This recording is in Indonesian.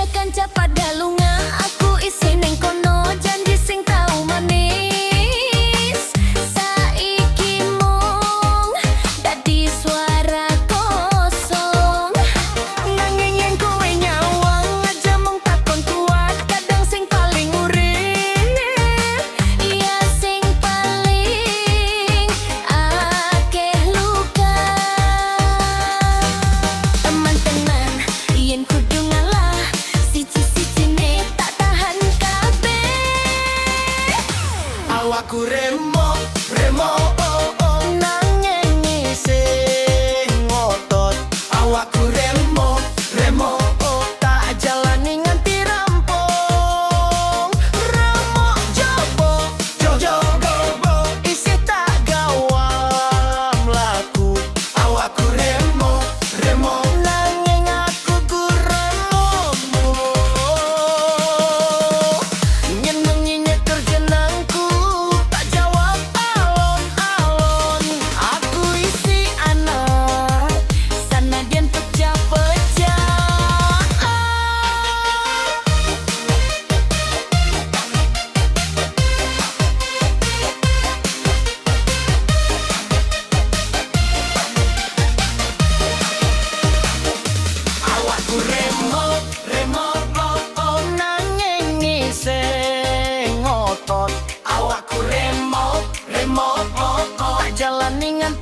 kanca-kanca pada lunga, aku isi neng kono janji sing tau manis. Saiki mung dadi suara kosong. Nanging yen kowe nyawang aja mung takon kuat, kadang sing paling urip iya sing paling akeh luka. Teman-teman yen kudu ngalah, siji-sijine tak tahan kabeh. Awakku remo, remo, oh, oh. Nanging isih Ngotot, awakku remo, remo, oh. tak jalani nganti rampung. Remuk jopo Jojo gobo, isih tak gawam laku. awakku remo, remo. Nanging aku guremu. Yen bengi nyeker jenengku, tak jawab alon-alon. Aku isi anak, sanadyan pecah-pecah. Awakku remo, remo, oh, oh. Nanging isih ngotot, Awakku remo, remo, oh, oh. tak jalani nganti